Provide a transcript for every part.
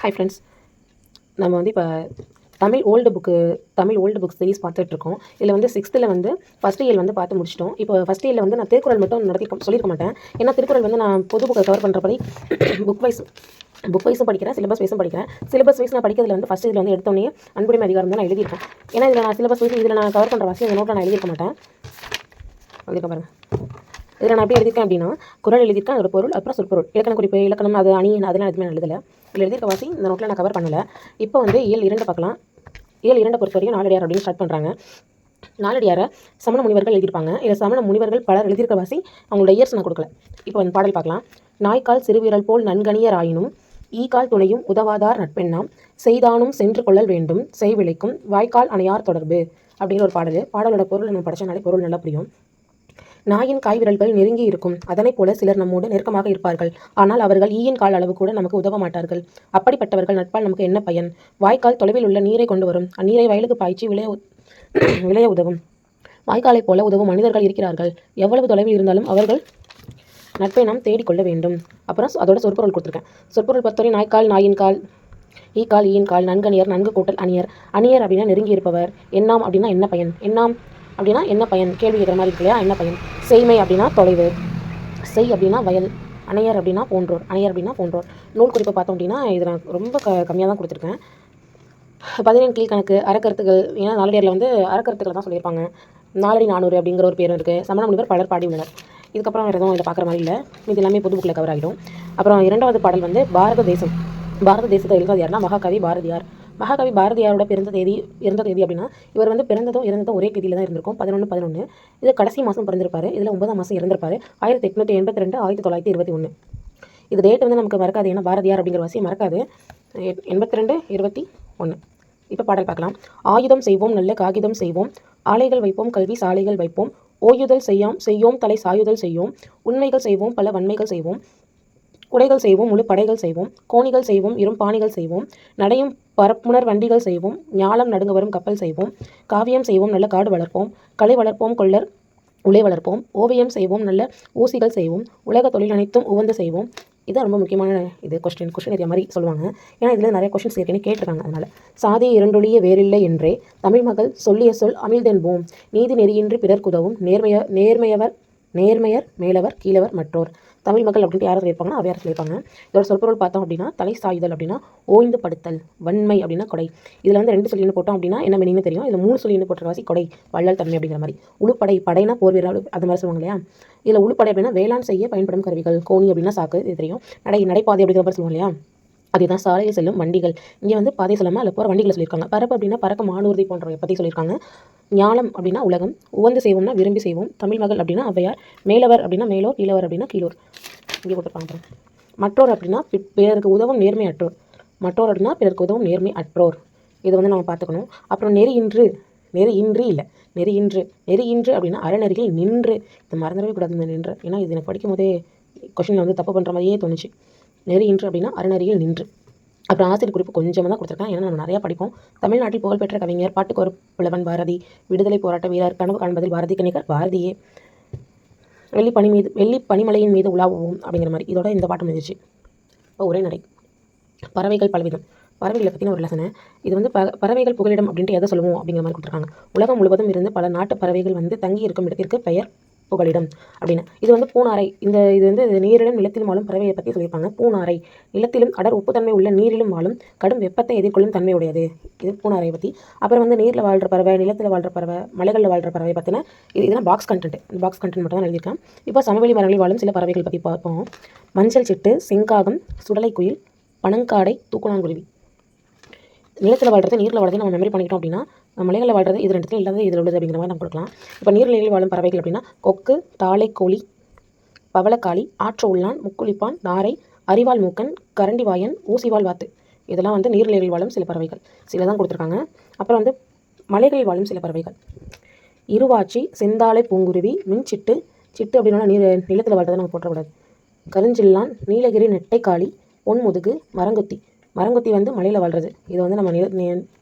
Hi friends, நம்ம வந்து இப்போ தமிழ் ஓல்டு புக் சீரிஸ் பார்த்துட்ருக்கோம். இதில் வந்து 6th வந்து ஃபஸ்ட் இயர் வந்து பார்த்து முடிச்சிட்டோம். இப்போ ஃபஸ்ட் இயரில் வந்து நான் திருக்குறள் மட்டும் சொல்லியிருக்க மாட்டேன். ஏன்னா திருக்குறள் வந்து நான் பொது புக்கை கவர் பண்ணுறபடி புக் வைஸும் படிக்கிறேன், சிலபஸ் வைஸும் படிக்கிறேன். சிலபஸ் வைஸ் நான் படிக்கிறதுல வந்து ஃபஸ்ட் இதில் வந்து எடுத்தோடனே அன்புடைமை அதிகாரம் தான் நான் எழுதியிருக்கேன். ஏன்னா இதில் நான் சிலபஸ் வைஸ் இதில் நான் கவர் பண்ணுற வாசி இந்த நோட்டில் நான் எழுதியிருக்க மாட்டேன். எழுதியிருக்க பாருங்கள். இதில் நான் எப்படி எழுதியிருக்கேன் அப்படின்னா, குறள் எழுதியிருக்கேன், அதோட பொருள், அப்புறம் சொற்பொருள், இலக்கண குறிப்பு, இலக்கணம், அது அணி, அதெல்லாம் எதுவுமே எழுதலை. இதில் எழுதியிருக்க வாசி இந்த நோட்டில் நான் கவர் பண்ணலை. இப்போ வந்து இயல் 2 பார்க்கலாம். இயல் 2 பொறுத்தவரையும் நாலடியார் அப்படின்னு ஸ்டார்ட் பண்ணுறாங்க. நாலடியாரை சமண முனிவர்கள் எழுதியிருப்பாங்க. இதில் சமண முனிவர்கள் பலர் எழுதியிருக்க வாசி அவங்களோட இயர்ஸ் நான் கொடுக்கல. இப்போ வந்து பாடல் பார்க்கலாம். நாய்க்கால் சிறுவீரல் போல் நன்கணியர் ஆயினும் ஈக்கால் துணையும் உதவாதார் நட்பெண்ணாம் செய்தானும் சென்று கொள்ளல் வேண்டும் செய்விளைக்கும் வாய்க்கால் அணையார் தொடர்பு அப்படிங்கிற ஒரு பாடலோட பொருள் நம்ம படித்தனாலே பொருள் நல்லா புரியும். நாயின் காய்விரல்கள் நெருங்கி இருக்கும், அதனைப் போல சிலர் நம்மோடு நெருக்கமாக இருப்பார்கள். ஆனால் அவர்கள் ஈயின் கால் அளவு கூட நமக்கு உதவ மாட்டார்கள். அப்படிப்பட்டவர்கள் நட்பால் நமக்கு என்ன பயன்? வாய்க்கால் தொலைவில் உள்ள நீரை கொண்டு வரும், அந்நீரை வயலுக்கு பாய்ச்சி விளைய உதவும். வாய்க்காலைப் போல உதவும் மனிதர்கள் இருக்கிறார்கள். எவ்வளவு தொலைவில் இருந்தாலும் அவர்கள் நட்பை நாம் தேடிக்கொள்ள வேண்டும். அப்புறம் அதோட சொற்பொருள் கொடுத்துருக்கேன். சொற்பொருள் பொறுத்தவரை நாய்க்கால், நாயின் கால், ஈக்கால், ஈயின் கால், நன்கணியர், நன்கு கூட்டல், அணியர். அணியர் அப்படின்னா நெருங்கி இருப்பவர். எண்ணாம் அப்படின்னா என்ன பயன்? எண்ணாம் அப்படின்னா என்ன பயன்? கேள்வி கேட்குற மாதிரி இருக்கு இல்லையா? என்ன பயன்? செய்மை அப்படின்னா தொலைவு, செய் அப்படின்னா வயல், அணையர் அப்படின்னா போன்றோர். நூல் குறிப்பை பார்த்தோம் அப்படின்னா இது நான் ரொம்ப கம்மியாக தான் கொடுத்துருக்கேன். 17 கீழ்கணக்கு, அறக்கருத்துகள். ஏன்னா நாலடியாரில் வந்து அறக்கருத்துக்களை தான் சொல்லியிருப்பாங்க. 4 அப்படிங்கிற ஒரு பேரும் இருக்குது. சமண முனிவர் பலர் பாடியுள்ளனர். இதுக்கப்புறம் வேறு எதுவும் இதை பார்க்குற மாதிரி இல்லை. இது எல்லாமே பொது புக்கில் கவர் ஆகிடும். அப்புறம் 2வது பாடல் வந்து பாரத தேசத்தை எழுதுறது யாருன்னா மகாகவி பாரதியார். மகாகவி பாரதியாரோட இறந்த தேதி அப்படின்னா இவர் வந்து இறந்ததும் ஒரே தேதியில் தான் இருந்திருக்கும், 11/11. இது கடைசி மாதம் பிறந்திருப்பாரு. இதில் 9ஆம் மாதம் இறந்திருப்பாரு, 1882, 1921. இது டேட் வந்து நமக்கு மறக்காது, ஏன்னா பாரதியார் அப்படிங்கிற வாசியம் மறக்காது. 82, 21. இப்போ பாடல் பார்க்கலாம். ஆயுதம் செய்வோம் நல்ல காகிதம் செய்வோம், ஆலைகள் வைப்போம் கல்வி சாலைகள் வைப்போம், ஓயுதல் செய்யோம் தலை சாயுதல் செய்யோம், உண்மைகள் செய்வோம் பல வன்மைகள் செய்வோம், குடைகள் செய்வோம் முழு படைகள் செய்வோம், கோணிகள் செய்வோம் இரும் பாணிகள் செய்வோம், நடையும் பரப்புணர் வண்டிகள் செய்வோம், ஞாலம் நடுங்க வரும் கப்பல் செய்வோம், காவியம் செய்வோம் நல்ல காடு வளர்ப்போம், கலை வளர்ப்போம் கொள்ளர் உலை வளர்ப்போம், ஓவியம் செய்வோம் நல்ல ஊசிகள் செய்வோம், உலக தொழில் அனைத்தும் உவந்து செய்வோம். இது ரொம்ப முக்கியமான இது. கொஸ்டின் ஏரியா மாதிரி சொல்லுவாங்க. ஏன்னா இதில் நிறைய கொஸ்டின்ஸ் ஏற்கனவே கேட்டிருக்காங்க. அதனால் சாதி இரண்டொழிய வேறில்லை என்றே தமிழ் மகள் சொல்லிய சொல் அமிழ்தென்போம், நீதி நெறியின்றி பிறர்க்குதவும் நேர்மையர் மேலவர் கீழவர் மற்றோர். தமிழ் மக்கள் அப்படின்ட்டு யாரை சொல்லியிருப்பாங்கன்னா அவையார் சொல்லியிருப்பாங்க. இதோட சொற்பொருள் பார்த்தோம் அப்படின்னா தலை சாயுதல் அப்படின்னா ஓய்ந்து படுத்தல், வன்மை அப்படின்னா கொடை. இதில் வந்து 2 சொல்லின்னு போட்டோம் அப்படின்னா என்ன மீனிங்னு தெரியும். இதில் 3 சொல்லின்னு போட்ட வாசி கொடை, வள்ளல் தன்மை அப்படிங்கிற மாதிரி. உளுப்படை, படைனா போர் வீரர் அது மாதிரி சொல்லுவாங்க இல்லையா? இதில் உளுப்படை அப்படின்னா வேளாண் செய்ய பயன்படும் கருவிகள், கோணி அப்படின்னா சாக்கு, இது தெரியும். நடைபாதை அப்படிங்கிற மாதிரி சொல்லுவாங்க இல்லையா? அதுதான் சாலையில் செல்லும் வண்டிகள். இங்கே வந்து பாதை சொல்லாமல் அதில் போகிற வண்டிகளை சொல்லியிருக்காங்க. பரப்பு அப்படின்னா பறக்க மானூர்தி போன்றவை பற்றி சொல்லியிருக்காங்க. ஞாலம் அப்படின்னா உலகம், உவந்து செய்வோம்னா விரும்பி செய்வோம், தமிழ் மகள் அப்படின்னா ஔவையார், மேலவர் அப்படின்னா மேலோர், கீழவர் அப்படின்னா கீழோர். இங்கே போட்டுருப்பாங்க. மற்றோர் அப்படின்னா பிறருக்கு உதவும் நேர்மை அற்றோர். மற்றோர் அப்படின்னா பிறருக்கு உதவும் நேர்மை அற்றோர். இதை வந்து நம்ம பார்த்துக்கணும். அப்புறம் நெறியின்று அப்படின்னா அறநெறியில் நின்று. இதை மறந்துடவே கூடாது இந்த நின்று. ஏன்னா இது எனக்கு படிக்கும் போதே கொஸ்டினில் வந்து தப்பு பண்ணுற மாதிரியே தோணுச்சு. நெறியின்று அப்படின்னா அறநெறியில் நின்று. அப்புறம் ஆசிரியர் குறிப்பு கொஞ்சமாக தான் கொடுத்துருக்கேன், ஏன்னா நம்ம நிறையா படிப்போம். தமிழ்நாட்டில் புகழ்பெற்ற கவிஞர், பாட்டுக்கொரு புலவன் பாரதி, விடுதலை போராட்ட வீரர், கனவு காண்பதில் பாரதி கணிகர் பாரதியே, வெள்ளி பனிமலையின் மீது உலாவுவோம் அப்படிங்கிற மாதிரி. இதோட இந்த பாட்டு முடிஞ்சிச்சு. இப்போ ஒரே நடை. பறவைகள் பலவிதம். பறவைகளை பற்றின ஒரு லெசனை. இது வந்து பறவைகள் புகலிடம் அப்படின்ட்டு எதை சொல்லுவோம் அப்படிங்கிற மாதிரி கொடுத்துருக்காங்க. உலகம் முழுவதும் இருந்து பல நாட்டு பறவைகள் வந்து தங்கி இருக்கும் இடத்திற்கு பெயர் புகலிடம் அப்படின்னு. இது வந்து பூனாரை. இது வந்து நீரிலும் நிலத்திலும் வாழும் பறவையை பற்றி சொல்லியிருப்பாங்க. பூனாரை நிலத்திலும் அடர் உப்புத்தன்மை உள்ள நீரிலும் வாழும் கடும் வெப்பத்தை எதிர்கொள்ளும் தன்மை உடையது. இது பூனாரை பற்றி. அப்புறம் வந்து நீரில் வாழ்கிற பறவை, நிலத்தில் வாழ்கிற பறவை, மலைகளில் வாழ்கிற பறவை பற்றின இதெல்லாம் பாக்ஸ் கண்டென்ட் மட்டும் தான் எழுதியிருக்கேன். இப்போ சமவெளி மரங்களில் வாழும் சில பறவைகள் பற்றி பார்ப்போம். மஞ்சள் சிட்டு, செங்காகம், சுடலை குயில், பனங்காடை, தூக்குநாங்குருவி. நிலத்தில் வாழ்றது நீரில் வாழ்றது நம்ம மெமரி பண்ணிக்கிட்டோம் அப்படின்னா மலைகளில் வாழ்றது இது 2 இல்லாத இதில் உள்ளது அப்படிங்கிற மாதிரி நம்ம கொடுக்கலாம். இப்போ நீர்நிலையில் வாழும் பறவைகள் அப்படின்னா கொக்கு, தாளைக்கோழி, பவளக்காளி, ஆற்று உள்ளான், முக்குளிப்பான், நாரை, அரிவாள் மூக்கன், கரண்டிவாயன், ஊசிவால் வாத்து. இதெல்லாம் வந்து நீர்நிலையில் வாழும் சில பறவைகள். சில தான் கொடுத்துருக்காங்க. அப்புறம் வந்து மலைகளில் வாழும் சில பறவைகள். இருவாச்சி, செந்தாழை பூங்குருவி, மின்சிட்டு. சிட்டு அப்படின்னா நிலத்தில் வாழ்றதை நம்ம போட்டக்கூடாது. கருஞ்சில்லான், நீலகிரி நெட்டைக்காளி, பொன்முதுகு, மரங்கொத்தி வந்து மலையில் வாழ்றது. இதை வந்து நம்ம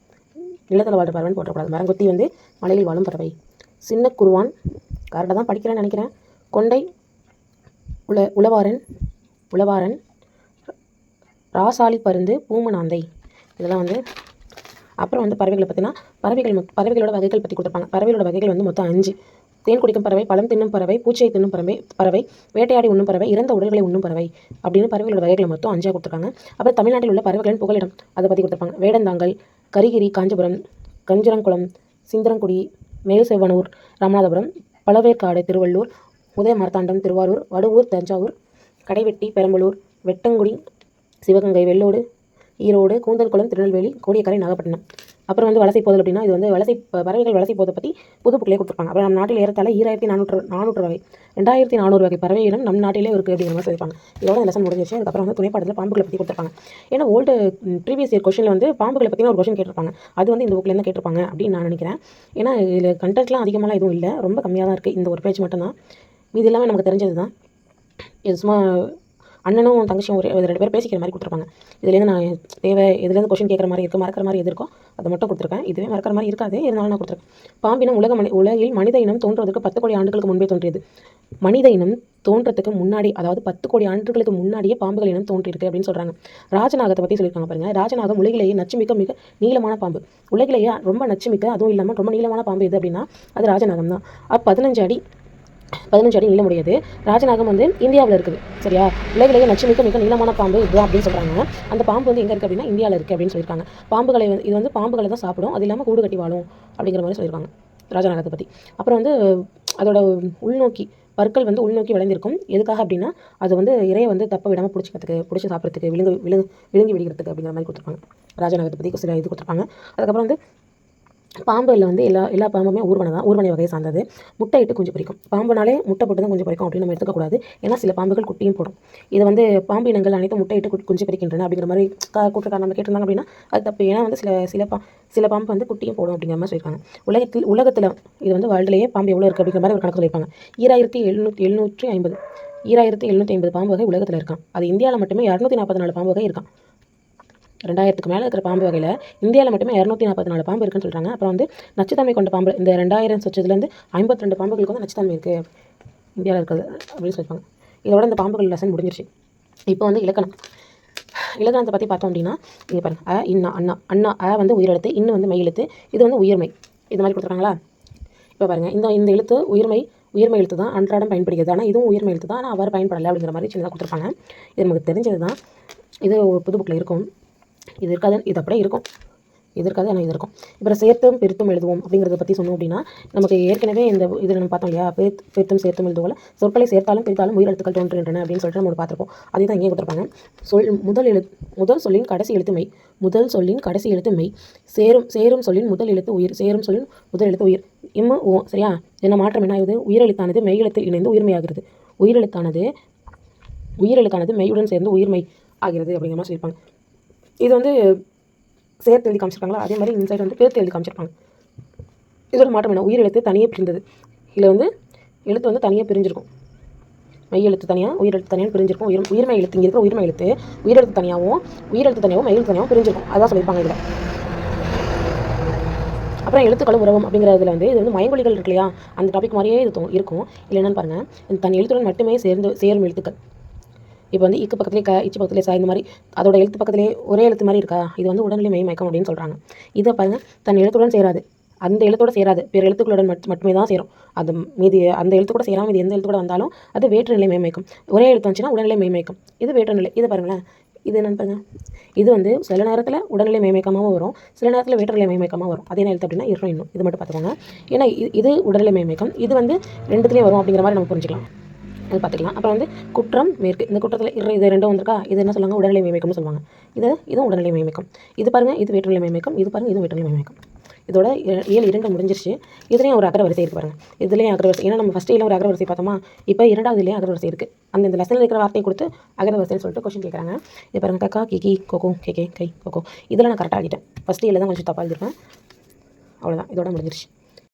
நிலத்தில் வாழ்கிற பறவைன்னு போட்டக்கூடாது. மரங்கொத்தி வந்து மலையில் வாழும் பறவை. சின்ன குருவான், கரெக்டாக தான் படிக்கிறேன்னு நினைக்கிறேன். கொண்டை உளவாரன், ராசாளி பருந்து, பூமனாந்தை, இதெல்லாம் வந்து. அப்புறம் வந்து பறவைகளை பார்த்தீங்கன்னா பறவைகளோட வகைகள் பற்றி கொடுத்துருப்பாங்க. பறவைகளோட வகைகள் வந்து மொத்தம் 5. தேன் குடிக்கும் பறவை, பழம் தின்னும் பறவை, பூச்சியை தின்னும் பறவை, வேட்டையாடி உண்ணும் பறவை, இறந்த உடல்களை உண்ணும் பறவை அப்படின்னு பறவைகளோட வகைகளை மொத்தம் 5 கொடுத்துருக்காங்க. அப்புறம் தமிழ்நாட்டில் உள்ள பறவைகளின் புகலிடம் அதை பற்றி கொடுத்துருப்பாங்க. வேடந்தாங்கல், கரிகிரி, காஞ்சிபுரம், கஞ்சரங்குளம், சிந்தரங்குடி, மேல்செவனூர், ராமநாதபுரம், பழவேற்காடு, திருவள்ளூர், உதயமார்த்தாண்டம், திருவாரூர், வடுவூர், தஞ்சாவூர், கடைவெட்டி, பெரம்பலூர், வெட்டங்குடி, சிவகங்கை, வெள்ளோடு, ஈரோடு, கூந்தல்குளம், திருநெல்வேலி, கோடியக்கரை, நாகப்பட்டினம். அப்புறம் வந்து வலசை போதல் அப்படின்னா இது வந்து பறவைகள் வலசை போதை பற்றி புது புக்கிலே கொடுத்துருப்பாங்க. அப்புறம் நம்ம நாட்டில் ஏறத்தாழ 2400 வகை 2400 வகை பறவை இனம் நம் நாட்டிலே இருக்குது அப்படிங்கிற மாதிரி சொல்லியிருப்பாங்க. இதோட லெசன் முடிஞ்சிச்சு. அதுக்கப்புறம் வந்து துணைப்பாடத்தில் பாம்புகளை பற்றி கொடுத்துருப்பாங்க. ஏன்னா ஓல்டு ப்ரீவியஸ் இயர் கொஸ்டினில் வந்து பாம்புகளை பற்றின ஒரு கொஸ்டின் கேட்டிருப்பாங்க. அது வந்து இந்த புக்கில் தான் கேட்டிருப்பாங்க அப்படின்னு நான் நினைக்கிறேன். ஏன்னா இதில் கண்டென்ட்லாம் அதிகமாகலாம் எதுவும் இல்லை, ரொம்ப கம்மியாக தான் இருக்குது. இந்த ஒரு பேஜ் மட்டும்தான். இது எல்லாமே நமக்கு தெரிஞ்சது தான். இது சும்மா அண்ணனும் தங்கச்சியும் ஒரு 2 பேர் பேசிக்கிற மாதிரி கொடுத்துருப்பாங்க. இதுலேருந்து நான் இதுலேருந்து கொஸ்டின் கேட்குற மாதிரி இருக்குது, மறக்கிற மாதிரி எது இருக்கோ அதை மட்டும் கொடுத்துருக்கேன். இதுவே மறக்கிற மாதிரி இருக்காது, இருந்தாலும் நான் கொடுத்துருக்கேன். பாம்பினம் உலகில் மனித இனம் தோன்றுவதற்கு 10 கோடி ஆண்டுகளுக்கு முன்பே தோன்றியது. மனித இனம் தோன்றதுக்கு முன்னாடி, அதாவது 10 கோடி ஆண்டுகளுக்கு முன்னாடியே பாம்புகள் இனம் தோன்றியிருக்கு அப்படின்னு சொல்கிறாங்க. ராஜநாகத்தை பற்றி சொல்லியிருக்காங்க பாருங்க. ராஜநாகம் உலகிலேயே நச்சுமிக்க மிக நீளமான பாம்பு. உலகிலேயே ரொம்ப நச்சுமிக்க, அதுவும் இல்லாமல் ரொம்ப நீளமான பாம்பு எது அப்படின்னா அது ராஜநாகம் தான். 15 அடி நீளமுடையது. ராஜநாகம் வந்து இந்தியாவில் இருக்குது, சரியா? உலகிலேயே மிக நீளமான பாம்பு இது அப்படின்னு சொல்கிறாங்க. அந்த பாம்பு வந்து எங்கே இருக்குது அப்படின்னா இந்தியாவில் இருக்குது அப்படின்னு சொல்லியிருக்காங்க. இது வந்து பாம்புகளை தான் சாப்பிடும், அது இல்லாமல் கூடு கட்டி வாழும் அப்படிங்கிற மாதிரி சொல்லியிருக்காங்க ராஜநாகத்தை பற்றி. அப்புறம் வந்து அதோட உள்நோக்கி பற்கள் வந்து உள்நோக்கி விளைந்திருக்கும். எதுக்காக அப்படின்னா அது வந்து இறையை வந்து தப்ப விடாமல் பிடிச்சி சாப்பிட்றதுக்கு, விழுங்கி விடுகிறதுக்கு அப்படிங்கிற மாதிரி கொடுத்துருப்பாங்க. ராஜநாகத்தை பற்றி சில இது கொடுத்துருப்பாங்க. அதுக்கப்புறம் வந்து பாம்பில் வந்து எல்லா பாம்புமே ஊர்வனை வகையை சார்ந்தது. முட்டையிட்டு குஞ்சு பொரிக்கும். பாம்புனாலே முட்டை போட்டு தான் குஞ்சு பொரிக்கும் அப்படின்னு நம்ம எடுத்துக்கக்கூடாது. ஏன்னா சில பாம்புகள் குட்டியும் போடும். இது வந்து பாம்பு இனங்கள் அனைத்தும் முட்டையிட்டு குஞ்சு பொரிக்கின்றன அப்படிங்கிற மாதிரி கூட்டுக்காரங்க கேட்டிருந்தாங்க அப்படின்னா அது தப்பு. ஏன்னா வந்து சில பாம்பு வந்து குட்டியும் போடும் அப்படிங்கிற மாதிரி சொல்லியிருக்காங்க. உலகத்தில் இது வந்து வேர்ல்டுலேயே பாம்பு எவ்வளோ இருக்குது அப்படிங்கிற மாதிரி ஒரு கணக்கு சொல்லியிருப்பாங்க. 2750 பாம்பு வகை உலகத்தில் இருக்கான். அது இந்தியாவில் மட்டுமே 244 பாம்பு வகை இருக்கான். 2000க்கு மேலே இருக்கிற பாம்பு வகையில் இந்தியாவில் மட்டுமே 244 பாம்பு இருக்குன்னு சொல்கிறாங்க. அப்புறம் வந்து நச்சுத்தன்மை கொண்ட பாம்பு இந்த 2000 சொச்சதுலேருந்து 52 பாம்புகளுக்கு வந்து நச்சுத்தன்மை இருக்குது இந்தியாவில் இருக்கிறது அப்படின்னு சொல்லியிருப்பாங்க. இதோட இந்த பாம்புகள் லெசன் முடிஞ்சிருச்சு. இப்போ வந்து இலக்கணத்தை பற்றி பார்த்தோம் அப்படின்னா இங்கே பாருங்கள். இன்னா அண்ணா அண்ணா வந்து உயிரெழுத்து, இன்னும் வந்து மெய் எழுத்து, இது வந்து உயிர்மை. இது மாதிரி கொடுத்துருக்காங்களா? இப்போ பாருங்கள், இந்த எழுத்து உயிர்மை எழுத்து தான் அன்றாடம் பயன்படுகிறது. ஆனால் இதுவும் உயிர்மை எழுத்து தான், ஆனால் அவ்வாறு பயன்படலை அப்படிங்கிற மாதிரி சின்னதாக கொடுத்துருப்பாங்க. இது நமக்கு தெரிஞ்சது தான். இது ஒரு புது புக்கில் இருக்கும். இது இருக்காது, இது அப்படியே இருக்கும். இது இருக்காது, ஆனால் இது இருக்கும். இப்போ சேர்த்தும் பிரித்தும் எழுதுவோம் அப்படிங்கிறத பற்றி சொன்னோம் அப்படின்னா நமக்கு ஏற்கனவே இந்த இதில் நம்ம பார்த்தோம் இல்லையா? பிரித்தும் சேர்த்தும் எழுதுவோம். சொற்களை சேர்த்தாலும் பிரித்தாலும் உயிரெழுத்துக்கள் தோன்றுகின்றன அப்படின்னு சொல்லிட்டு நம்ம பார்த்துருப்போம். அதே தான் இங்கே கொடுத்துருப்பாங்க. முதல் சொல்லின் கடைசி எழுத்து மெய். முதல் சொல்லின் கடைசி எழுத்து மெய். சேரும் சொல்லின் முதல் எழுத்து உயிர். சேரும் சொல்லின் முதல் எழுத்து உயிர். ஓ, சரியா? என்ன மாற்றம் என்ன ஆகுது? உயிரெழுத்தானது மெய் எழுத்தில் இணைந்து உயிர்மையாகிறது. உயிரெழுத்தானது மெய்யுடன் சேர்ந்து உயிர்மை ஆகிறது அப்படிங்கிற மாதிரி சொல்லியிருப்பாங்க. இது வந்து சேர்த்து எழுதி காமிச்சிருக்காங்களா? அதே மாதிரி இந்த சைடு வந்து பேர்த்து எழுதி காமிச்சிருப்பாங்க. இதோட மாற்றம் என்ன? உயிர் எழுத்து தனியாக பிரிந்தது. இதில் வந்து எழுத்து வந்து தனியாக பிரிஞ்சிருக்கும். மெய் எழுத்து தனியாக, உயிர் எழுத்து தனியாக பிரிஞ்சிருக்கும். உயிர்மை எழுத்து இங்கே இருக்கிற உயிர்மை எழுத்து உயிரெழுத்து தனியாகவும் மெய் எழுத்து தனியாகவும் பிரிஞ்சிருக்கும். அதான் சொல்லியிருப்பாங்க இதில். அப்புறம் எழுத்துக்களும் உறவும் அப்படிங்கிறதுல வந்து இது வந்து மயங்கொலிகள் இருக்கு இல்லையா? அந்த டாபிக் மாதிரியே இது இருக்கும். இல்லை என்னென்னு பாருங்கள். தன் எழுத்துடன் மட்டுமே சேரும் எழுத்துக்கள். இப்போ வந்து இக்கு பக்கத்துலேயே இச்சு பக்கத்துலேயே இந்த மாதிரி அதோட எழுத்து பக்கத்துலேயே ஒரே எழுத்து மாதிரி இருக்கா? இது வந்து உடல்நிலை மெய் மயக்கம் அப்படின்னு சொல்கிறாங்க. இதை பாருங்கள், தன் எழுத்துடன் சேராது, அந்த எழுத்தோட சேராது, பிற எழுத்துக்களுடன் மட்டுமே தான் சேரும். அது மீதி அந்த எழுத்து கூட சேராமல் இது எந்த எழுத்து கூட வந்தாலும் அது வேற்றுநிலை மெய் மயக்கம். ஒரே எழுத்து வந்துச்சுன்னா உடல்நிலை மெய் மயக்கம். இது வேற்றுநிலை. இதை பாருங்களேன், இது என்னென்னு பாருங்க. இது வந்து சில நேரத்தில் உடல்நிலை மெய் மயக்கமாகவும் வரும், சில நேரத்தில் வேற்றுநிலை மெய் மயக்கமாக வரும். அதே எழுத்து அப்படின்னா இன்னும் இது மட்டும் பார்த்துக்கோங்க. ஏன்னா இது உடல்நிலை மெய் மயக்கம், இது வந்து ரெண்டுத்துலேயும் வரும் அப்படிங்கிற மாதிரி நம்ம புரிஞ்சுக்கலாம். அது பார்த்துக்கலாம். அப்புறம் வந்து குற்றம் மேற்கு. இந்த குற்றத்தில் இது ரெண்டும் வந்திருக்கா? இது என்ன சொல்லுவாங்க? உடல்நிலை மெய்மயக்கம்னு சொல்லுவாங்க. இதுவும் உடல்நிலை மெய்மயக்கம். இது பாருங்கள், இது வேற்றுநிலை மெய்மயக்கம். இது பாருங்கள், இதுவும் வேற்றுநிலை மெய்மயக்கம். இதோட 7 இடங்கள் முடிஞ்சிருச்சு. இதுலேயும் ஒரு அகரவரிசை இருக்குது பாருங்கள். இதுலேயும் அகரவரிசை. ஏன்னா நம்ம ஃபஸ்ட் ஒரு அகரவரிசை பார்த்தோமா, இப்போ 2வதுலேயும் அகரவரிசை இருக்குது. இந்த லெசனில் இருக்கிற வார்த்தையை கொடுத்து அகரவரிசைன்னு சொல்லிட்டு கொஸ்டின் கேட்குறாங்க. இது பாருங்கள், கக்கா கிகி கொக்கோ கேகே கை கொக்கோ. இதெல்லாம் நான் கரெக்டாக ஆகிட்டேன். ஃபஸ்ட் தான் கொஞ்சம் தப்பாக எழுதிருப்பேன். அவ்வளோதான், இதோட முடிஞ்சிருச்சு.